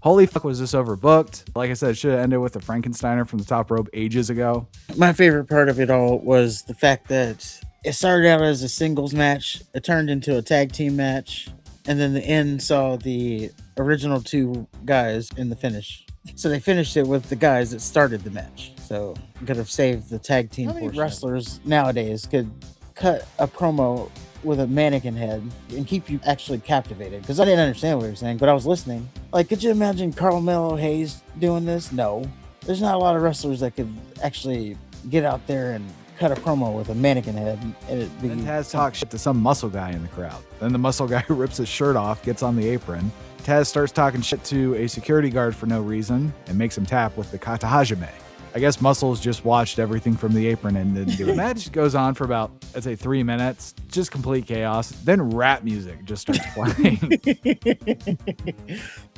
Holy fuck, was this overbooked? Like I said, it should have ended with the Frankensteiner from the top rope ages ago. My favorite part of it all was the fact that it started out as a singles match, it turned into a tag team match, and then the end saw the original two guys in the finish. So they finished it with the guys that started the match. So could have saved the tag team. How many wrestlers nowadays could cut a promo with a mannequin head and keep you actually captivated? Because I didn't understand what he was saying, but I was listening. Like, could you imagine Carmelo Hayes doing this? No. There's not a lot of wrestlers that could actually get out there and cut a promo with a mannequin head. And it be Then Taz talks shit to some muscle guy in the crowd. Then the muscle guy rips his shirt off, gets on the apron. Taz starts talking shit to a security guard for no reason and makes him tap with the kata hajime. I guess Muscles just watched everything from the apron and didn't do it. The match goes on for about, I'd say, 3 minutes. Just complete chaos. Then rap music just starts playing.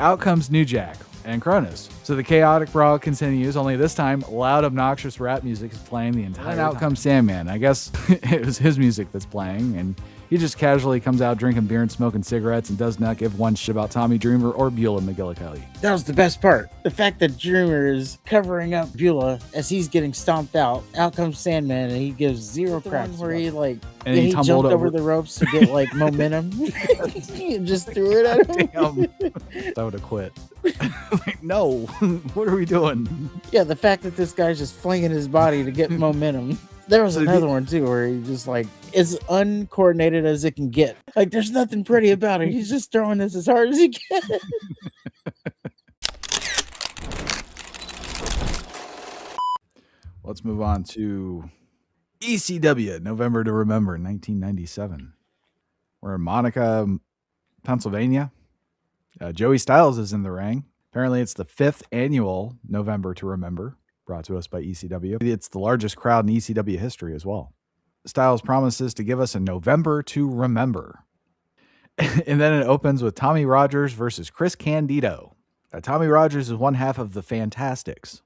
Out comes New Jack and Cronus. So the chaotic brawl continues, only this time, loud, obnoxious rap music is playing the entire time. Out comes Sandman. I guess it was his music that's playing, and he just casually comes out drinking beer and smoking cigarettes and does not give one shit about Tommy Dreamer or Beulah McGillicuddy. That was the best part. The fact that Dreamer is covering up Beulah as he's getting stomped out. Out comes Sandman and he gives zero cracks. Where he and he jumped over the ropes to get like momentum. He just threw it at him. Damn. I would have quit. Like, no, what are we doing? Yeah, the fact that this guy's just flinging his body to get momentum. There was another one too where he just like as uncoordinated as it can get. Like there's nothing pretty about it. He's just throwing this as hard as he can. Let's move on to ECW, November to Remember, 1997. We're in Monica, Pennsylvania. Joey Styles is in the ring. Apparently it's the 5th annual November to Remember, brought to us by ECW. It's the largest crowd in ECW history as well. Styles promises to give us a November to remember. And then it opens with Tommy Rogers versus Chris Candido. Tommy Rogers is one half of the Fantastics.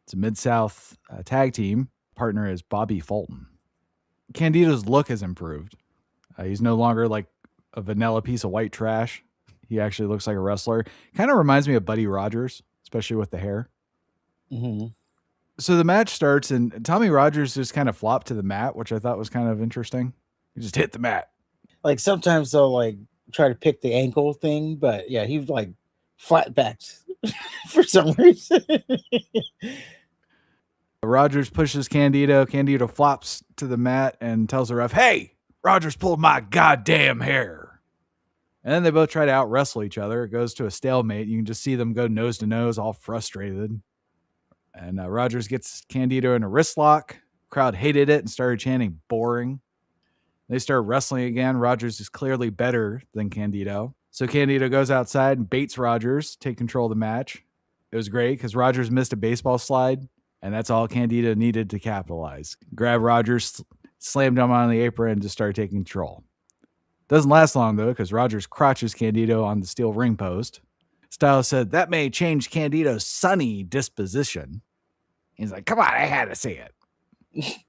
It's a Mid-South tag team. Partner is Bobby Fulton. Candido's look has improved. He's no longer like a vanilla piece of white trash. He actually looks like a wrestler. Kind of reminds me of Buddy Rogers, especially with the hair. Mm-hmm. So the match starts, and Tommy Rogers just kind of flopped to the mat, which I thought was kind of interesting. He just hit the mat. Like sometimes they'll like try to pick the ankle thing, but yeah, he was like flat backed for some reason. Rogers pushes Candido. Candido flops to the mat and tells the ref, "Hey, Rogers pulled my goddamn hair." And then they both try to out wrestle each other. It goes to a stalemate. You can just see them go nose to nose, all frustrated. And Rogers gets Candido in a wrist lock. Crowd hated it and started chanting boring. They start wrestling again. Rogers is clearly better than Candido. So Candido goes outside and baits Rogers, take control of the match. It was great because Rogers missed a baseball slide, and that's all Candido needed to capitalize. Grab Rogers, slammed him on the apron, and just started taking control. Doesn't last long, though, because Rogers crotches Candido on the steel ring post. Styles said, "That may change Candido's sunny disposition." He's like, "Come on, I had to see it."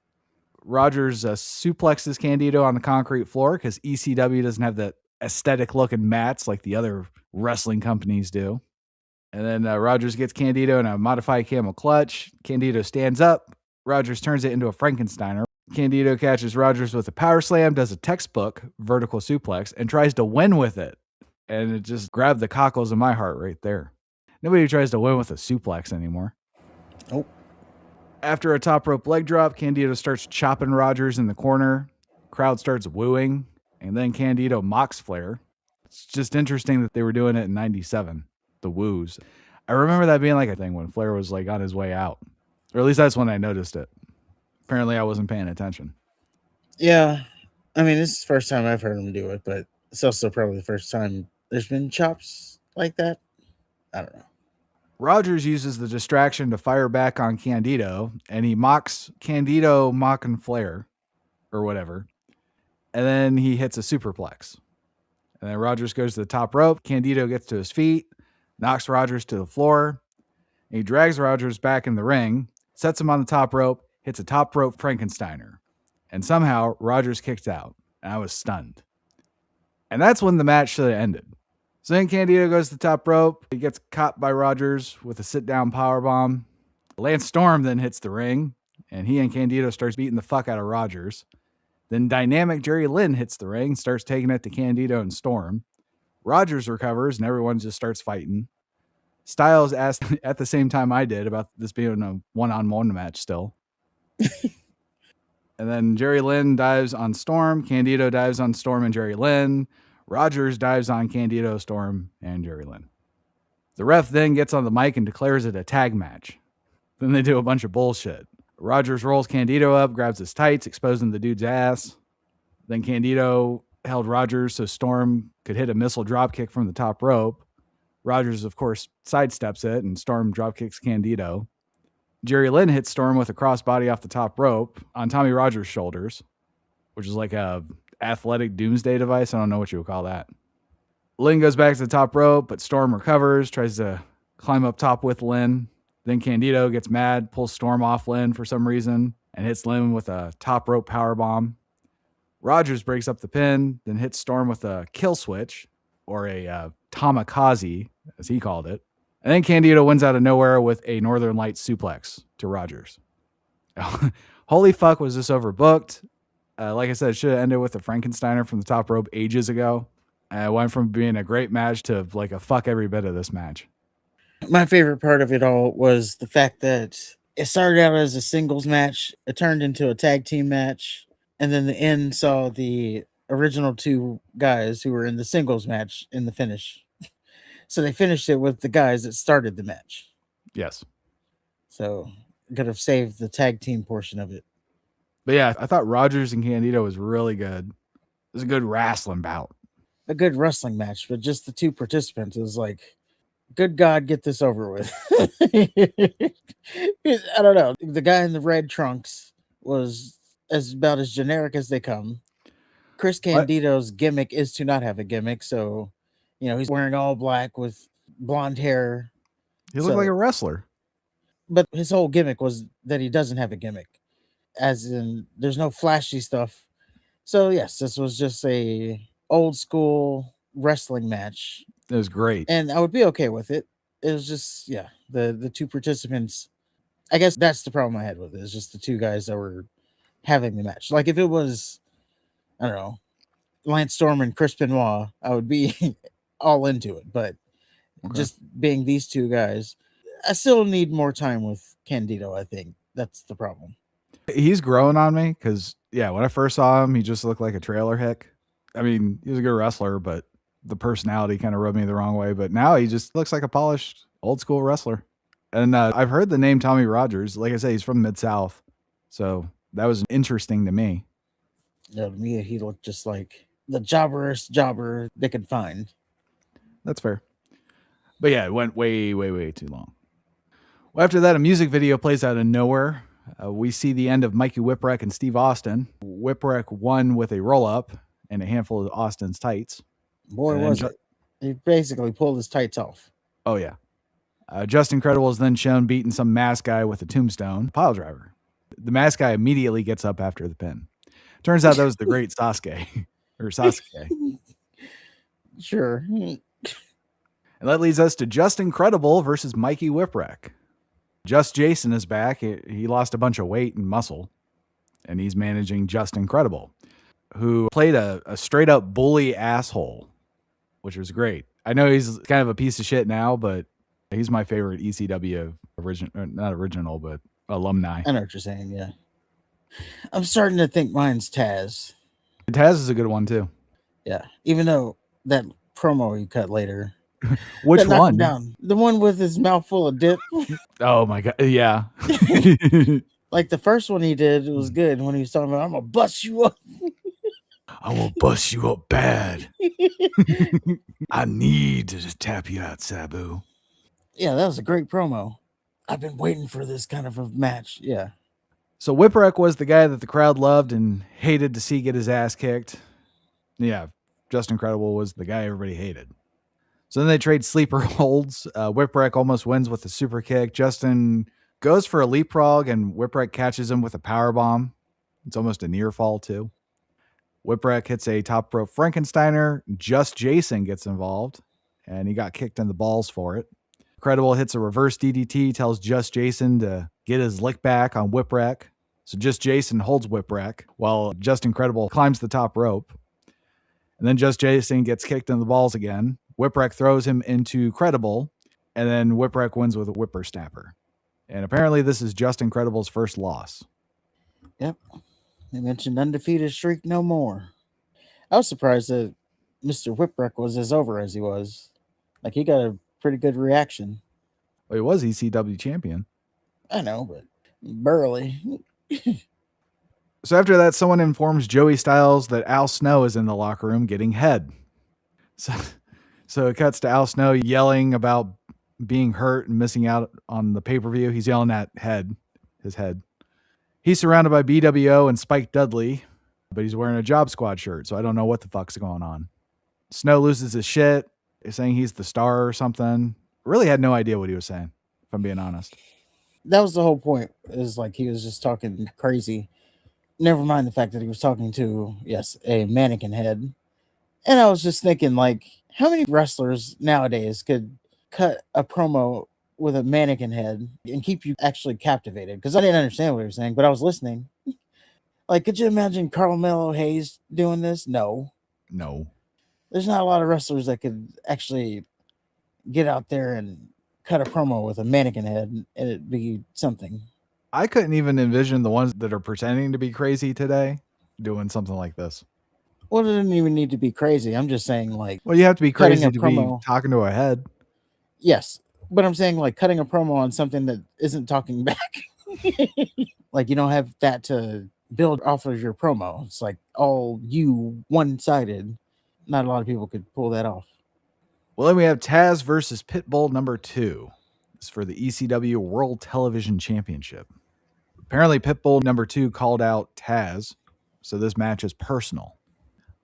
Rogers suplexes Candido on the concrete floor because ECW doesn't have the aesthetic looking mats like the other wrestling companies do. And then Rogers gets Candido in a modified camel clutch. Candido stands up. Rogers turns it into a Frankensteiner. Candido catches Rogers with a power slam, does a textbook vertical suplex, and tries to win with it. And it just grabbed the cockles of my heart right there. Nobody tries to win with a suplex anymore. Nope. After a top rope leg drop, Candido starts chopping Rogers in the corner. Crowd starts wooing, and then Candido mocks Flair. It's just interesting that they were doing it in 97, the woos. I remember that being like a thing when Flair was like on his way out. Or at least that's when I noticed it. Apparently I wasn't paying attention. Yeah. I mean, this is the first time I've heard him do it, but it's also probably the first time there's been chops like that. I don't know. Rogers uses the distraction to fire back on Candido, and he mocks Candido mocking Flair or whatever. And then he hits a superplex. And then Rogers goes to the top rope. Candido gets to his feet, knocks Rogers to the floor. And he drags Rogers back in the ring, sets him on the top rope, hits a top rope Frankensteiner. And somehow Rogers kicked out. And I was stunned. And that's when the match should have ended. So then Candido goes to the top rope. He gets caught by Rogers with a sit-down powerbomb. Lance Storm then hits the ring, and he and Candido starts beating the fuck out of Rogers. Then dynamic Jerry Lynn hits the ring, starts taking it to Candido and Storm. Rogers recovers, and everyone just starts fighting. Styles asked at the same time I did about this being a one-on-one match still. And then Jerry Lynn dives on Storm. Candido dives on Storm and Jerry Lynn. Rogers dives on Candido, Storm, and Jerry Lynn. The ref then gets on the mic and declares it a tag match. Then they do a bunch of bullshit. Rogers rolls Candido up, grabs his tights, exposing the dude's ass. Then Candido held Rogers so Storm could hit a missile dropkick from the top rope. Rogers, of course, sidesteps it, and Storm dropkicks Candido. Jerry Lynn hits Storm with a crossbody off the top rope on Tommy Rogers' shoulders, which is like a athletic doomsday device. I don't know what you would call that. Lynn goes back to the top rope, but Storm recovers, tries to climb up top with Lynn. Then Candido gets mad, pulls Storm off Lynn for some reason, and hits Lynn with a top rope powerbomb. Rogers breaks up the pin, then hits Storm with a kill switch, or a Tamakaze, as he called it. And then Candido wins out of nowhere with a Northern Light suplex to Rogers. Holy fuck, was this overbooked? Like I said, it should have ended with a Frankensteiner from the top rope ages ago. It went from being a great match to like a fuck every bit of this match. My favorite part of it all was the fact that it started out as a singles match. It turned into a tag team match. And then the end saw the original two guys who were in the singles match in the finish. So they finished it with the guys that started the match. Yes. So could have saved the tag team portion of it. But yeah, I thought Rogers and Candido was really good. It was a good wrestling bout. A good wrestling match, but just the two participants is like, good God, get this over with. I don't know. The guy in the red trunks was about as generic as they come. Chris Candido's gimmick is to not have a gimmick. So, he's wearing all black with blonde hair. He looked like a wrestler. But his whole gimmick was that he doesn't have a gimmick. As in, there's no flashy stuff. So, yes, this was just a old school wrestling match. It was great. And I would be okay with it. It was just, the two participants. I guess that's the problem I had with it. It's just the two guys that were having the match. Like if it was, I don't know, Lance Storm and Chris Benoit, I would be all into it. But just being these two guys, I still need more time with Candido, I think. That's the problem. He's growing on me because, when I first saw him, he just looked like a trailer hick. I mean, he was a good wrestler, but the personality kind of rubbed me the wrong way. But now he just looks like a polished old school wrestler. And I've heard the name Tommy Rogers. Like I say, he's from Mid-South. So that was interesting to me. To me, he looked just like the jobberest jobber they could find. That's fair. But yeah, it went way, way, way too long. Well, after that, a music video plays out of nowhere. We see the end of Mikey Whipwreck and Steve Austin. Whipwreck won with a roll-up and a handful of Austin's tights. Boy, was it. He basically pulled his tights off. Oh, yeah. Justin Credible is then shown beating some mask guy with a tombstone pile driver. The mask guy immediately gets up after the pin. Turns out that was the great Sasuke. Or Sasuke. Sure. And that leads us to Justin Credible versus Mikey Whipwreck. Just Jason is back. He lost a bunch of weight and muscle. And he's managing Justin Credible, who played a straight up bully asshole, which was great. I know he's kind of a piece of shit now, but he's my favorite ECW not original, but alumni. I know what you're saying, yeah. I'm starting to think mine's Taz. Taz is a good one too. Yeah, even though that promo he cut later. Which one? The one with his mouth full of dip. Oh my God, yeah. Like the first one he did, it was good when he was talking about, I'm gonna bust you up. I will bust you up bad. I need to just tap you out, Sabu. Yeah, that was a great promo. I've been waiting for this kind of a match. Yeah. So Whipwreck was the guy that the crowd loved and hated to see get his ass kicked. Yeah, Justin Credible was the guy everybody hated. So then they trade sleeper holds. Whipwreck almost wins with a super kick. Justin goes for a leapfrog and Whipwreck catches him with a powerbomb. It's almost a near fall too. Whipwreck hits a top rope Frankensteiner. Just Jason gets involved and he got kicked in the balls for it. Incredible hits a reverse DDT, tells Just Jason to get his lick back on Whipwreck. So Just Jason holds Whipwreck while Just Incredible climbs the top rope. And then Just Jason gets kicked in the balls again. Whipwreck throws him into Credible, and then Whipwreck wins with a whippersnapper. And apparently this is Just Incredible's first loss. Yep. They mentioned undefeated streak no more. I was surprised that Mr. Whipwreck was as over as he was. Like, he got a pretty good reaction. Well, he was ECW champion. I know, but burly. So after that, someone informs Joey Styles that Al Snow is in the locker room getting head. So it cuts to Al Snow yelling about being hurt and missing out on the pay-per-view. He's yelling at his head. He's surrounded by BWO and Spike Dudley, but he's wearing a Job Squad shirt, so I don't know what the fuck's going on. Snow loses his shit, saying he's the star or something. Really had no idea what he was saying, if I'm being honest. That was the whole point, is like he was just talking crazy. Never mind the fact that he was talking to, yes, a mannequin head. And I was just thinking, like, how many wrestlers nowadays could cut a promo with a mannequin head and keep you actually captivated? Because I didn't understand what he was saying, but I was listening. Like, could you imagine Carmelo Hayes doing this? No. There's not a lot of wrestlers that could actually get out there and cut a promo with a mannequin head and it'd be something. I couldn't even envision the ones that are pretending to be crazy today doing something like this. Well, it didn't even need to be crazy. I'm just saying, like... Well, you have to be crazy to promo. be talking to a head. Yes, but I'm saying, like, cutting a promo on something that isn't talking back. Like, you don't have that to build off of your promo. It's like all you one-sided. Not a lot of people could pull that off. Well, then we have Taz versus Pitbull number 2. It's for the ECW World Television Championship. Apparently, Pitbull number 2 called out Taz, so this match is personal.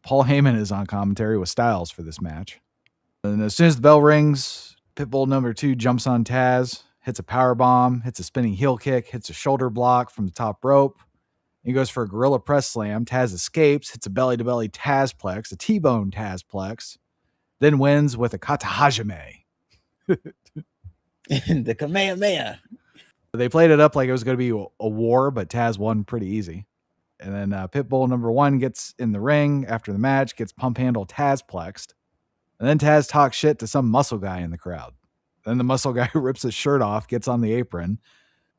Paul Heyman is on commentary with Styles for this match. And as soon as the bell rings, Pitbull number 2 jumps on Taz, hits a powerbomb, hits a spinning heel kick, hits a shoulder block from the top rope. He goes for a gorilla press slam. Taz escapes, hits a belly-to-belly Tazplex, a T-bone Tazplex, then wins with a Katahajime. The Kamehameha. They played it up like it was going to be a war, but Taz won pretty easy. And then Pitbull number 1 gets in the ring after the match, gets pump handle Tazplexed. And then Taz talks shit to some muscle guy in the crowd. Then the muscle guy rips his shirt off, gets on the apron.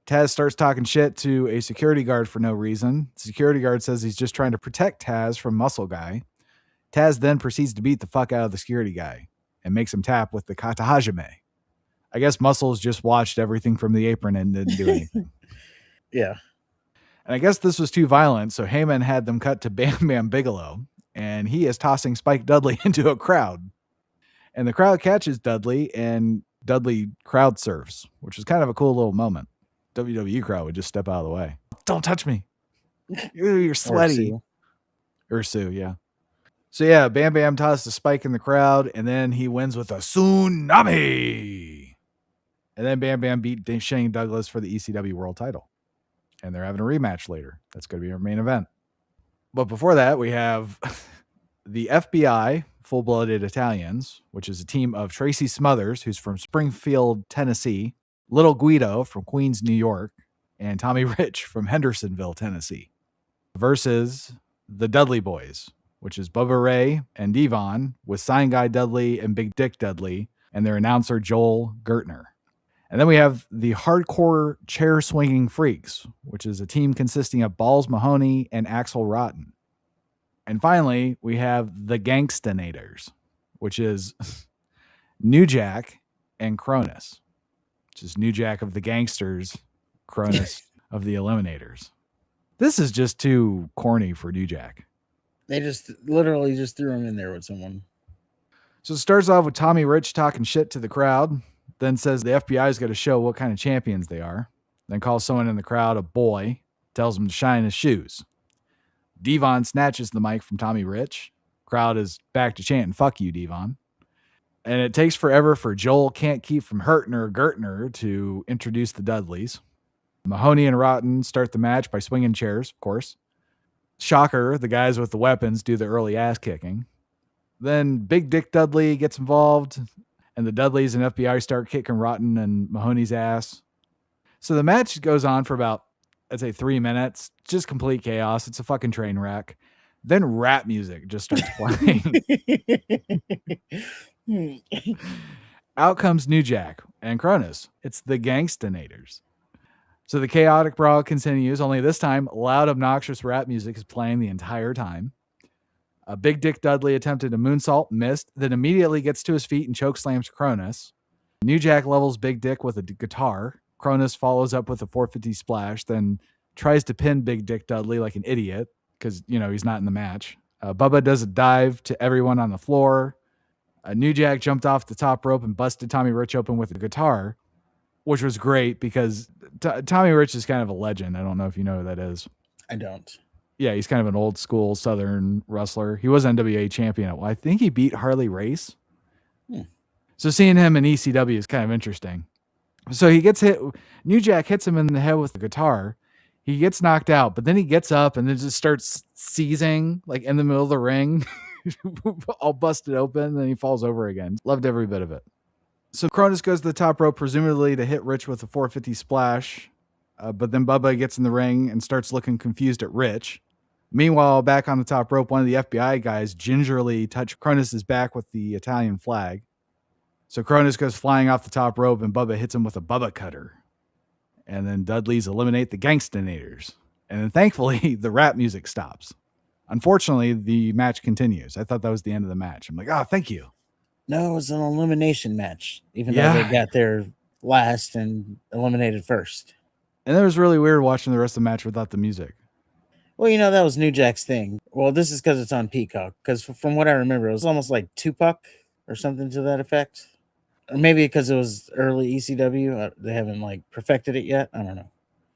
Taz starts talking shit to a security guard for no reason. The security guard says he's just trying to protect Taz from muscle guy. Taz then proceeds to beat the fuck out of the security guy and makes him tap with the Katahajime. I guess Muscles just watched everything from the apron and didn't do anything. Yeah. And I guess this was too violent, so Heyman had them cut to Bam Bam Bigelow, and he is tossing Spike Dudley into a crowd. And the crowd catches Dudley, and Dudley crowd surfs, which is kind of a cool little moment. WWE crowd would just step out of the way. Don't touch me. You're sweaty. Ursu, yeah. So yeah, Bam Bam tosses a Spike in the crowd, and then he wins with a tsunami. And then Bam Bam beat Shane Douglas for the ECW World title. And they're having a rematch later. That's going to be our main event. But before that, we have the FBI, Full-Blooded Italians, which is a team of Tracy Smothers, who's from Springfield, Tennessee, Little Guido from Queens, New York, and Tommy Rich from Hendersonville, Tennessee, versus the Dudley Boys, which is Bubba Ray and Devon, with Sign Guy Dudley and Big Dick Dudley, and their announcer Joel Gertner. And then we have the Hardcore Chair Swinging Freaks, which is a team consisting of Balls Mahoney and Axel Rotten. And finally, we have the Gangstonators, which is New Jack and Cronus, which is New Jack of the Gangsters, Cronus of the Eliminators. This is just too corny for New Jack. They just literally just threw him in there with someone. So it starts off with Tommy Rich talking shit to the crowd, then says the FBI's got to show what kind of champions they are, then calls someone in the crowd a boy, tells him to shine his shoes. Devon snatches the mic from Tommy Rich. Crowd is back to chanting, "Fuck you, Devon." And it takes forever for Joel Can't Keep From Hurting Her Gertner to introduce the Dudleys. Mahoney and Rotten start the match by swinging chairs, of course. Shocker, the guys with the weapons do the early ass kicking. Then Big Dick Dudley gets involved. And the Dudleys and FBI start kicking Rotten and Mahoney's ass. So the match goes on for about, I'd say 3 minutes. Just complete chaos. It's a fucking train wreck. Then rap music just starts playing. Out comes New Jack and Cronus. It's the Gangstonators. So the chaotic brawl continues, only this time loud, obnoxious rap music is playing the entire time. Big Dick Dudley attempted a moonsault, missed, then immediately gets to his feet and chokeslams Cronus. New Jack levels Big Dick with a guitar. Cronus follows up with a 450 splash, then tries to pin Big Dick Dudley like an idiot because, he's not in the match. Bubba does a dive to everyone on the floor. New Jack jumped off the top rope and busted Tommy Rich open with a guitar, which was great because Tommy Rich is kind of a legend. I don't know if you know who that is. I don't. Yeah, he's kind of an old school Southern wrestler. He was NWA champion. I think he beat Harley Race. So seeing him in ECW is kind of interesting. So he gets hit. New Jack hits him in the head with the guitar. He gets knocked out, but then he gets up and then just starts seizing like in the middle of the ring, all busted open. And then he falls over again. Loved every bit of it. So Cronus goes to the top rope, presumably to hit Rich with a 450 splash. But then Bubba gets in the ring and starts looking confused at Rich. Meanwhile, back on the top rope, one of the FBI guys gingerly touched Cronus's back with the Italian flag. So Cronus goes flying off the top rope and Bubba hits him with a Bubba cutter. And then Dudley's eliminate the Gangstonators. And then thankfully, the rap music stops. Unfortunately, the match continues. I thought that was the end of the match. I'm like, thank you. No, it was an elimination match, even though they got there last and eliminated first. And it was really weird watching the rest of the match without the music. Well, that was New Jack's thing. Well, this is because it's on Peacock. Because from what I remember, it was almost like Tupac or something to that effect. Or maybe because it was early ECW. They haven't perfected it yet. I don't know.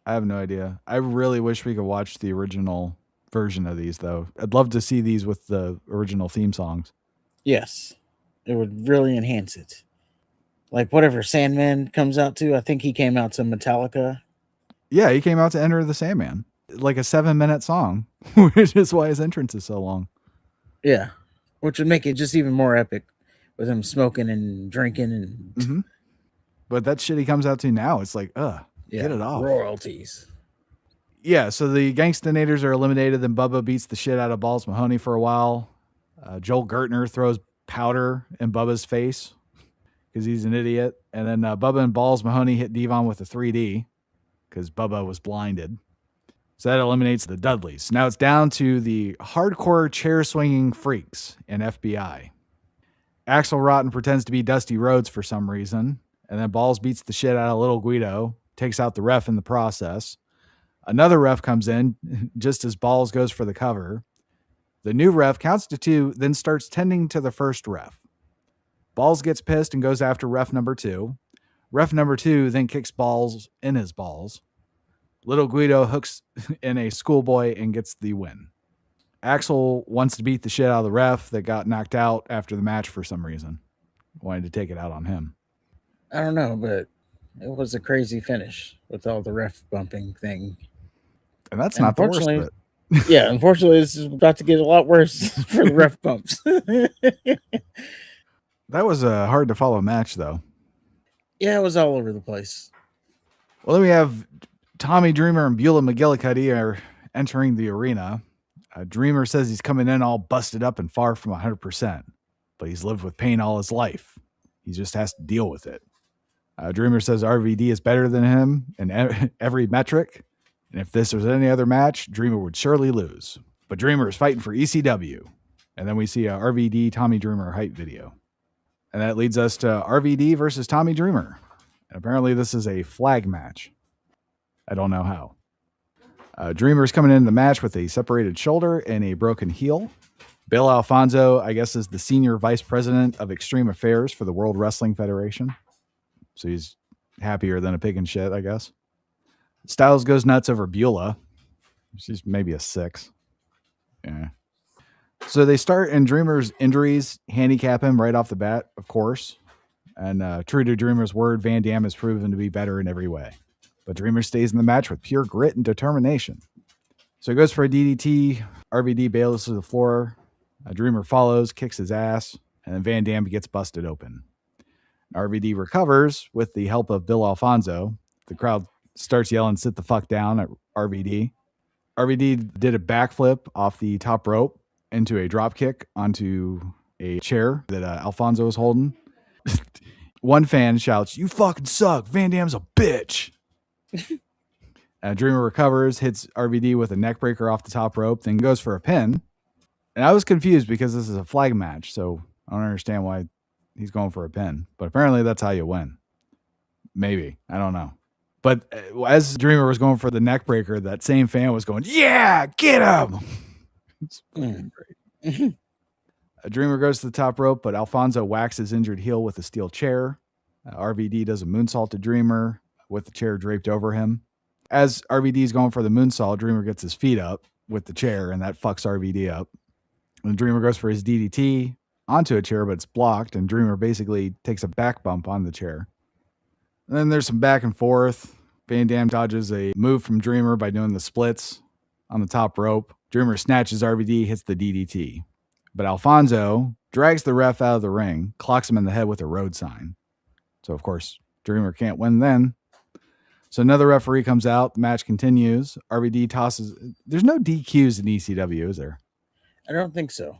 I have no idea. I really wish we could watch the original version of these, though. I'd love to see these with the original theme songs. Yes. It would really enhance it. Like whatever Sandman comes out to. I think he came out to Metallica. Yeah, he came out to Enter the Sandman. Like a 7-minute song, which is why his entrance is so long. Yeah, which would make it just even more epic with him smoking and drinking. And mm-hmm. But that shit he comes out to now, it's like, get it off. Royalties. Yeah, so the Gangstonators are eliminated, then Bubba beats the shit out of Balls Mahoney for a while. Joel Gertner throws powder in Bubba's face because he's an idiot. And then Bubba and Balls Mahoney hit Devon with a 3D because Bubba was blinded. So that eliminates the Dudleys. Now it's down to the hardcore chair swinging freaks in FBI. Axel Rotten pretends to be Dusty Rhodes for some reason. And then Balls beats the shit out of Little Guido, takes out the ref in the process. Another ref comes in just as Balls goes for the cover. The new ref counts to 2, then starts tending to the first ref. Balls gets pissed and goes after ref number 2. Ref number 2 then kicks Balls in his balls. Little Guido hooks in a schoolboy and gets the win. Axel wants to beat the shit out of the ref that got knocked out after the match for some reason. Wanted to take it out on him. I don't know, but it was a crazy finish with all the ref bumping thing. And that's not the worst bit. Yeah, unfortunately, this is about to get a lot worse for the ref bumps. That was a hard to follow match, though. Yeah, it was all over the place. Well, then we have Tommy Dreamer and Beulah McGillicuddy are entering the arena. Dreamer says he's coming in all busted up and far from 100%, but he's lived with pain all his life. He just has to deal with it. Dreamer says RVD is better than him in every metric, and if this was any other match, Dreamer would surely lose. But Dreamer is fighting for ECW. And then we see a RVD Tommy Dreamer hype video. And that leads us to RVD versus Tommy Dreamer. And apparently this is a flag match. I don't know how. Dreamer's coming into the match with a separated shoulder and a broken heel. Bill Alfonso, I guess, is the senior vice president of extreme affairs for the World Wrestling Federation. So he's happier than a pig in shit, I guess. Styles goes nuts over Beulah. She's maybe a 6. Yeah. So they start, and Dreamer's injuries handicap him right off the bat, of course. And true to Dreamer's word, Van Dam has proven to be better in every way. But Dreamer stays in the match with pure grit and determination. So he goes for a DDT. RVD bails to the floor. Dreamer follows, kicks his ass, and then Van Dam gets busted open. RVD recovers with the help of Bill Alfonso. The crowd starts yelling, "Sit the fuck down" at RVD. RVD did a backflip off the top rope into a drop kick onto a chair that Alfonso was holding. One fan shouts, "You fucking suck. Van Dam's a bitch." Dreamer recovers, hits RVD with a neck breaker off the top rope, then goes for a pin. And I was confused because this is a flag match, so I don't understand why he's going for a pin. But apparently that's how you win. Maybe. I don't know. But as Dreamer was going for the neck breaker, that same fan was going, "Yeah, get him!" It's fucking great. Dreamer goes to the top rope, but Alfonso whacks his injured heel with a steel chair. RVD does a moonsault to Dreamer with the chair draped over him. As RVD is going for the moonsault, Dreamer gets his feet up with the chair, and that fucks RVD up. When Dreamer goes for his DDT onto a chair, but it's blocked, and Dreamer basically takes a back bump on the chair. And then there's some back and forth. Van Dam dodges a move from Dreamer by doing the splits on the top rope. Dreamer snatches RVD, hits the DDT. But Alfonso drags the ref out of the ring, clocks him in the head with a road sign. So, of course, Dreamer can't win then. So another referee comes out. The match continues. RVD tosses. There's no DQs in ECW, is there? I don't think so.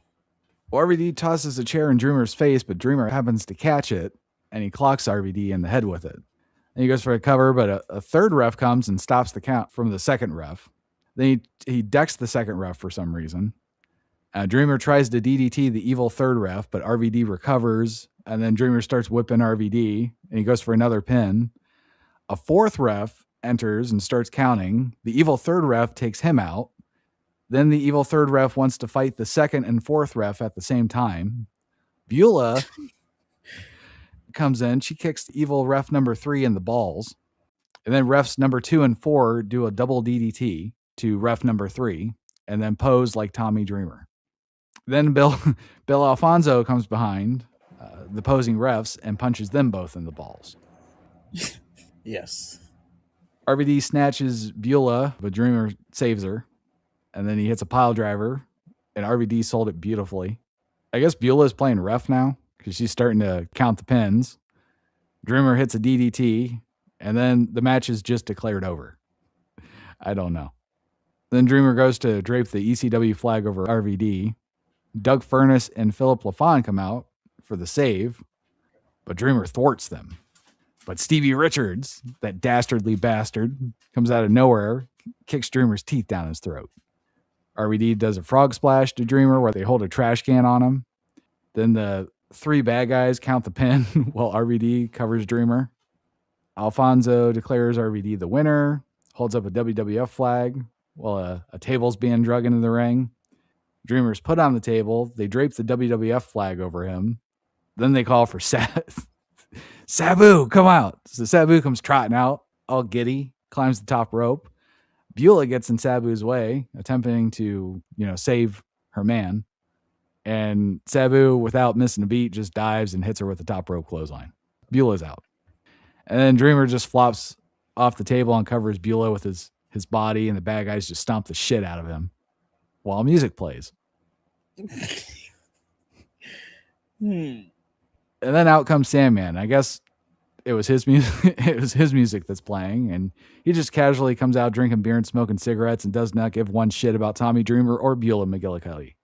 Well, RVD tosses a chair in Dreamer's face, but Dreamer happens to catch it, and he clocks RVD in the head with it. And he goes for a cover, but a third ref comes and stops the count from the second ref. Then he decks the second ref for some reason. Dreamer tries to DDT the evil third ref, but RVD recovers, and then Dreamer starts whipping RVD, and he goes for another pin. A fourth ref enters and starts counting. The evil third ref takes him out. Then the evil third ref wants to fight the second and fourth ref at the same time. Beulah comes in. She kicks evil ref number 3 in the balls. And then refs number 2 and 4 do a double DDT to ref number 3 and then pose like Tommy Dreamer. Then Bill Alfonso comes behind the posing refs and punches them both in the balls. Yes. RVD snatches Beulah, but Dreamer saves her. And then he hits a pile driver, and RVD sold it beautifully. I guess Beulah's playing ref now because she's starting to count the pins. Dreamer hits a DDT, and then the match is just declared over. I don't know. Then Dreamer goes to drape the ECW flag over RVD. Doug Furness and Philip LaFawn come out for the save, but Dreamer thwarts them. But Stevie Richards, that dastardly bastard, comes out of nowhere, kicks Dreamer's teeth down his throat. RVD does a frog splash to Dreamer where they hold a trash can on him. Then the 3 bad guys count the pin while RVD covers Dreamer. Alfonso declares RVD the winner, holds up a WWF flag while a table's being drug into the ring. Dreamer's put on the table. They drape the WWF flag over him. Then they call for Sabu, come out. So Sabu comes trotting out, all giddy, climbs the top rope. Beulah gets in Sabu's way, attempting to, save her man. And Sabu, without missing a beat, just dives and hits her with the top rope clothesline. Beulah's out. And then Dreamer just flops off the table and covers Beulah with his body, and the bad guys just stomp the shit out of him while music plays. And then out comes Sandman. I guess it was his music. It was his music that's playing, and he just casually comes out drinking beer and smoking cigarettes and does not give one shit about Tommy Dreamer or Beulah McGillicuddy.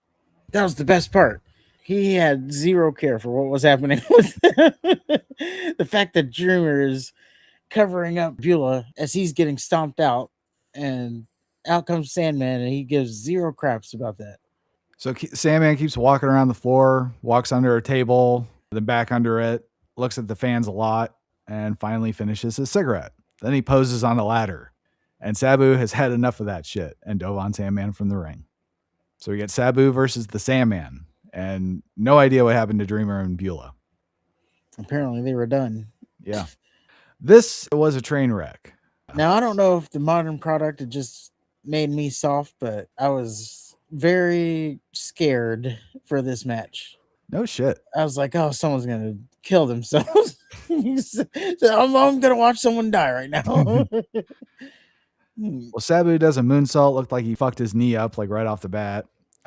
That was the best part. He had zero care for what was happening with the fact that Dreamer is covering up Beulah as he's getting stomped out, and out comes Sandman, and he gives zero craps about that. So Sandman keeps walking around the floor, walks under a table, then back under it, looks at the fans a lot, and finally finishes his cigarette. Then he poses on a ladder, and Sabu has had enough of that shit and dove on Sandman from the ring. So we get Sabu versus the Sandman, and no idea what happened to Dreamer and Beulah. Apparently they were done. Yeah. This was a train wreck. Now, I don't know if the modern product had just made me soft, but I was very scared for this match. No shit. I was like, oh, someone's going to kill themselves. So I'm going to watch someone die right now. Well, Sabu does a moonsault. Looked like he fucked his knee up like right off the bat.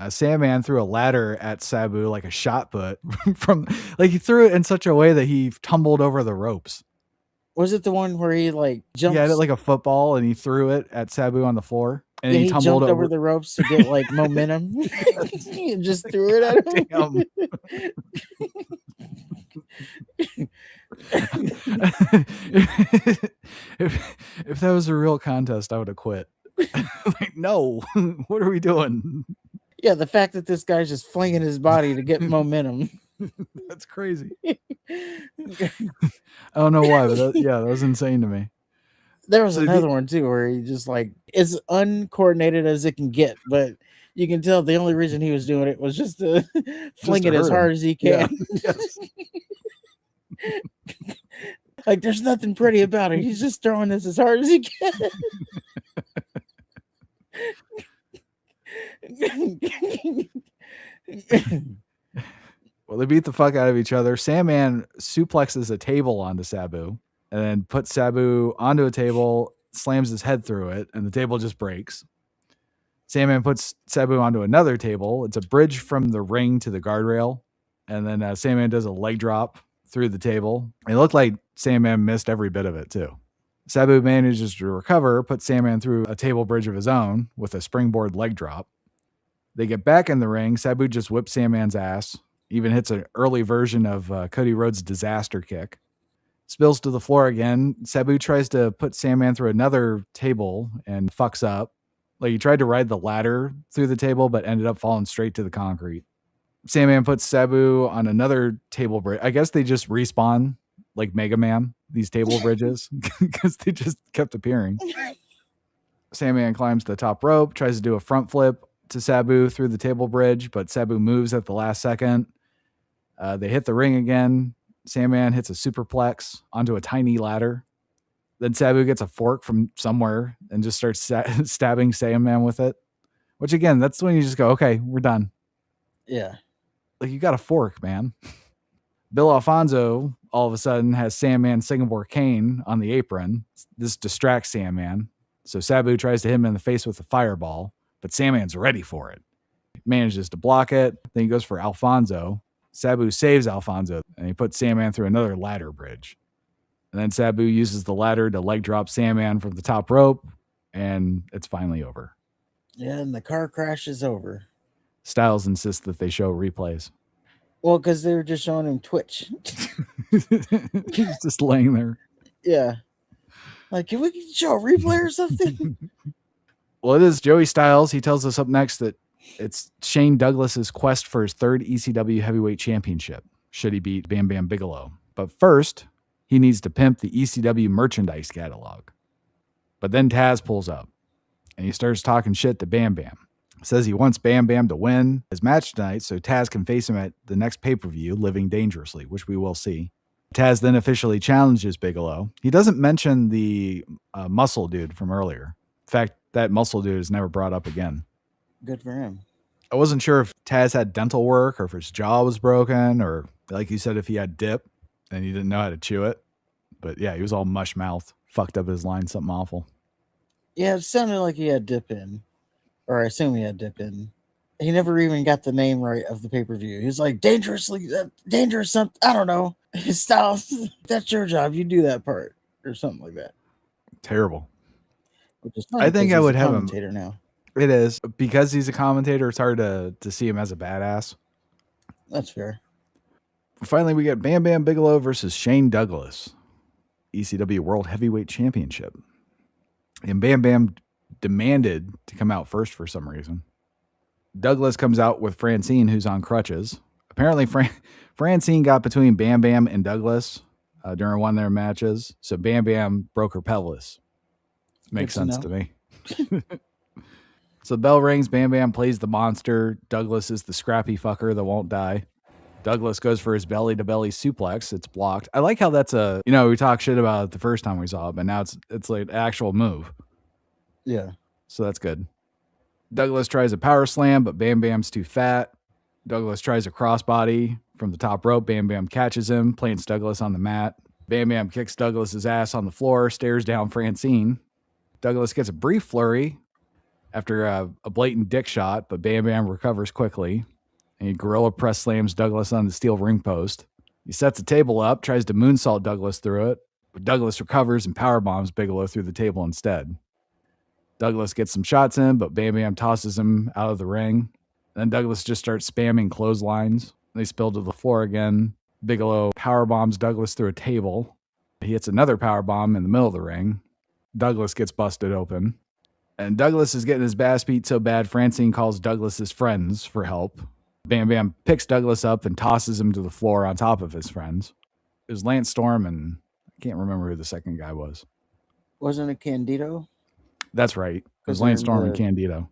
Sandman threw a ladder at Sabu like a shot put from like he threw it in such a way that he tumbled over the ropes. Was it the one where he like He had it jumps? like a football and he threw it at Sabu on the floor and Yeah, he he tumbled jumped over over. the ropes to get like momentum. He just threw it at him. Damn. if that was a real contest, I would have quit. Like, no, what are we doing? Yeah, the fact that this guy's just flinging his body to get momentum. That's crazy. I don't know why, but that was insane to me. There was another one too where he just like as uncoordinated as it can get, but you can tell the only reason he was doing it was just to fling it as hard as he can. Yeah. Yes. Like there's nothing pretty about it. He's just throwing this as hard as he can. Well, they beat the fuck out of each other. Sandman suplexes a table onto Sabu and then puts Sabu onto a table, slams his head through it, and the table just breaks. Sandman puts Sabu onto another table. It's a bridge from the ring to the guardrail. And then Sandman does a leg drop through the table. It looked like Sandman missed every bit of it, too. Sabu manages to recover, puts Sandman through a table bridge of his own with a springboard leg drop. They get back in the ring. Sabu just whips Sandman's ass, even hits an early version of Cody Rhodes' disaster kick. Spills to the floor again. Sabu tries to put Sandman through another table and fucks up. Like he tried to ride the ladder through the table, but ended up falling straight to the concrete. Sandman puts Sabu on another table bridge. I guess they just respawn like Mega Man, these table bridges, because they just kept appearing. Sandman climbs the top rope, tries to do a front flip to Sabu through the table bridge, but Sabu moves at the last second. They hit the ring again. Sandman hits a superplex onto a tiny ladder. Then Sabu gets a fork from somewhere and just starts stabbing Sandman with it. Which again, that's when you just go, okay, we're done. Yeah. Like you got a fork, man. Bill Alfonso all of a sudden has Sandman Singapore Cane on the apron. This distracts Sandman. So Sabu tries to hit him in the face with a fireball, but Sandman's ready for it. He manages to block it. Then he goes for Alfonso. Sabu saves Alfonso, and he puts Sandman through another ladder bridge. And then Sabu uses the ladder to leg drop Sandman from the top rope, and it's finally over. Yeah, and the car crash is over. Styles insists that they show replays. Well, because they were just showing him twitch. He's just laying there. Yeah. Like, can we show a replay or something? Well, it is Joey Styles. He tells us up next that it's Shane Douglas's quest for his third ECW heavyweight championship, should he beat Bam Bam Bigelow. But first, he needs to pimp the ECW merchandise catalog. But then Taz pulls up, and he starts talking shit to Bam Bam. Says he wants Bam Bam to win his match tonight so Taz can face him at the next pay-per-view, Living Dangerously, which we will see. Taz then officially challenges Bigelow. He doesn't mention the muscle dude from earlier. In fact, that muscle dude is never brought up again. Good for him. I wasn't sure if Taz had dental work or if his jaw was broken or, like you said, if he had dip and he didn't know how to chew it. But yeah, he was all mush mouth, fucked up his line, something awful. Yeah, it sounded like he had dip in. Or I assume he had dip in. He never even got the name right of the pay-per-view. He was like, dangerously, dangerous something. I don't know. His style, that's your job. You do that part. Or something like that. Terrible. Which is I think I would have him. Now. It is. Because he's a commentator, it's hard to see him as a badass. That's fair. Finally, we get Bam Bam Bigelow versus Shane Douglas. ECW World Heavyweight Championship. And Bam Bam demanded to come out first for some reason. Douglas comes out with Francine, who's on crutches. Apparently, Francine got between Bam Bam and Douglas during one of their matches. So Bam Bam broke her pelvis. Makes sense to me. So the bell rings. Bam Bam plays the monster. Douglas is the scrappy fucker that won't die. Douglas goes for his belly-to-belly suplex. It's blocked. I like how that's we talked shit about it the first time we saw it, but now it's like an actual move. Yeah. So that's good. Douglas tries a power slam, but Bam Bam's too fat. Douglas tries a crossbody from the top rope. Bam Bam catches him, plants Douglas on the mat. Bam Bam kicks Douglas's ass on the floor, stares down Francine. Douglas gets a brief flurry after a blatant dick shot, but Bam Bam recovers quickly. And he gorilla press slams Douglas on the steel ring post. He sets the table up, tries to moonsault Douglas through it, but Douglas recovers and powerbombs Bigelow through the table instead. Douglas gets some shots in, but Bam Bam tosses him out of the ring. Then Douglas just starts spamming clotheslines. They spill to the floor again. Bigelow powerbombs Douglas through a table. He hits another powerbomb in the middle of the ring. Douglas gets busted open. And Douglas is getting his ass beat so bad, Francine calls Douglas's friends for help. Bam Bam picks Douglas up and tosses him to the floor on top of his friends. It was Lance Storm, and I can't remember who the second guy was. Wasn't it Candido? That's right. It was Lance Storm and Candido.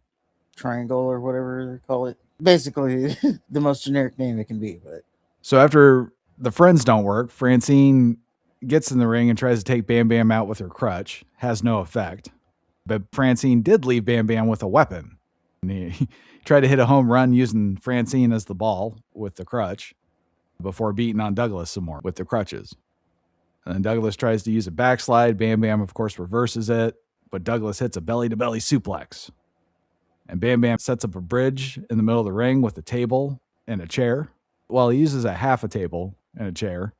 Triangle or whatever they call it. Basically, the most generic name it can be. But so after the friends don't work, Francine gets in the ring and tries to take Bam Bam out with her crutch. Has no effect. But Francine did leave Bam Bam with a weapon. And he tried to hit a home run using Francine as the ball with the crutch before beating on Douglas some more with the crutches. And then Douglas tries to use a backslide. Bam Bam, of course, reverses it, but Douglas hits a belly-to-belly suplex. And Bam Bam sets up a bridge in the middle of the ring with a table and a chair. Well, he uses a half a table and a chair.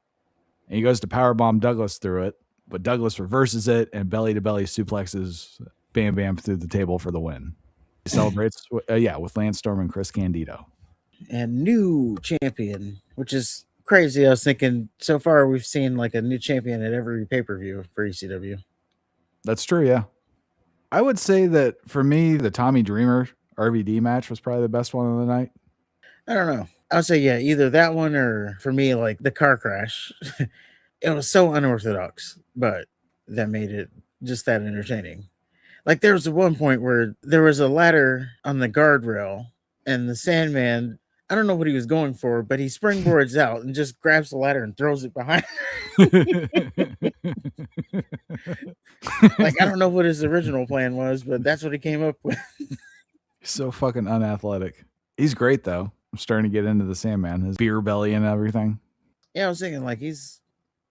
And he goes to powerbomb Douglas through it, but Douglas reverses it and belly-to-belly suplexes Bam Bam through the table for the win. He celebrates, with Lance Storm and Chris Candido. And new champion, which is crazy. I was thinking, so far we've seen like a new champion at every pay-per-view for ECW. That's true, yeah. I would say that for me, the Tommy Dreamer RVD match was probably the best one of the night. I don't know. I would say, yeah, either that one or for me, like the car crash. It was so unorthodox, but that made it just that entertaining. Like there was one point where there was a ladder on the guardrail and the Sandman, I don't know what he was going for, but he springboards out and just grabs the ladder and throws it behind. Like, I don't know what his original plan was, but that's what he came up with. So fucking unathletic. He's great, though. I'm starting to get into the Sandman, his beer belly and everything. Yeah, I was thinking, like, he's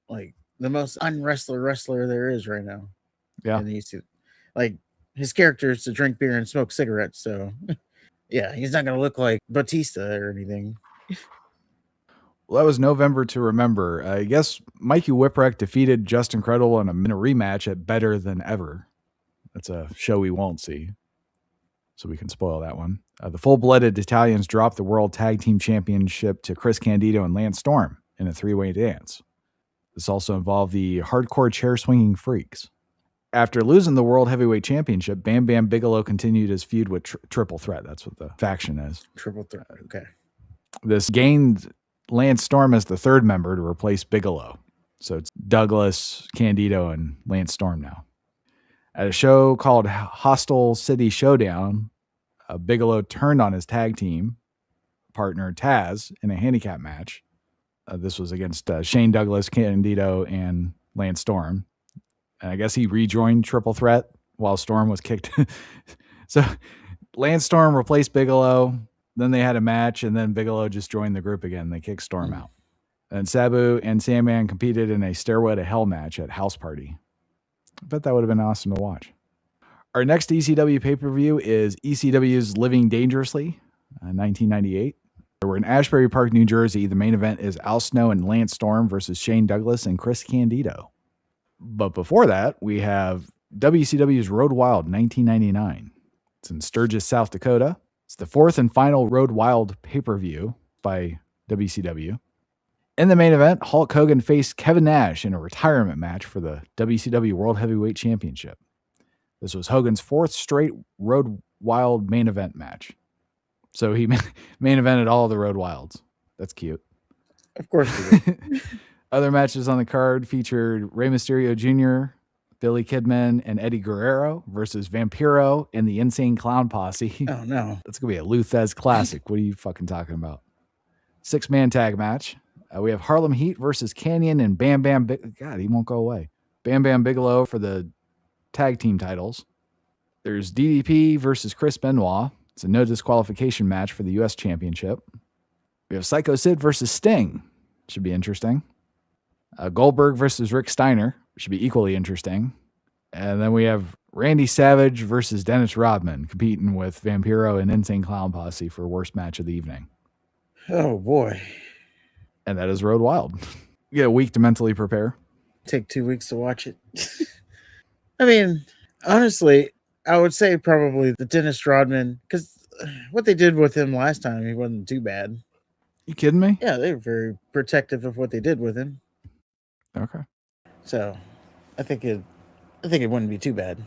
like the most wrestler there is right now. Yeah. And he's like, his character is to drink beer and smoke cigarettes. So, yeah, he's not going to look like Batista or anything. Well, that was November to remember. I guess Mikey Whipwreck defeated Justin Credible in a rematch at Better Than Ever. That's a show we won't see, so we can spoil that one. The Full-Blooded Italians dropped the World Tag Team Championship to Chris Candido and Lance Storm in a three-way dance. This also involved the Hardcore Chair Swinging Freaks. After losing the World Heavyweight Championship, Bam Bam Bigelow continued his feud with Triple Threat. That's what the faction is. Triple Threat, okay. This gained Lance Storm as the third member to replace Bigelow. So it's Douglas, Candido, and Lance Storm now. At a show called Hostile City Showdown, Bigelow turned on his tag team partner Taz in a handicap match. This was against Shane Douglas, Candido, and Lance Storm. And I guess he rejoined Triple Threat while Storm was kicked. So Lance Storm replaced Bigelow. Then they had a match, and then Bigelow just joined the group again. They kicked Storm out. And Sabu and Sandman competed in a Stairway to Hell match at House Party. I bet that would have been awesome to watch. Our next ECW pay-per-view is ECW's Living Dangerously, 1998. We're in Ashbury Park, New Jersey. The main event is Al Snow and Lance Storm versus Shane Douglas and Chris Candido. But before that, we have WCW's Road Wild 1999. It's in Sturgis, South Dakota. It's the fourth and final Road Wild pay-per-view by WCW. In the main event, Hulk Hogan faced Kevin Nash in a retirement match for the WCW World Heavyweight Championship. This was Hogan's fourth straight Road Wild main event match. So he main evented all of the Road Wilds. That's cute. Of course he did. Other matches on the card featured Rey Mysterio Jr., Billy Kidman, and Eddie Guerrero versus Vampiro and the Insane Clown Posse. Oh, no. That's going to be a Luthez classic. What are you fucking talking about? 6-man tag match. We have Harlem Heat versus Canyon and Bam Bam. God, he won't go away. Bam Bam Bigelow for the tag team titles. There's DDP versus Chris Benoit. It's a no disqualification match for the U.S. Championship. We have Psycho Sid versus Sting. Should be interesting. Goldberg versus Rick Steiner. Should be equally interesting. And then we have Randy Savage versus Dennis Rodman competing with Vampiro and Insane Clown Posse for worst match of the evening. Oh boy. And that is Road Wild. You get a week to mentally prepare. Take 2 weeks to watch it. I mean, honestly, I would say probably the Dennis Rodman, because what they did with him last time, he wasn't too bad. You kidding me? Yeah, they were very protective of what they did with him. Okay. So I think it wouldn't be too bad.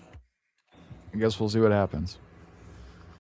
I guess we'll see what happens.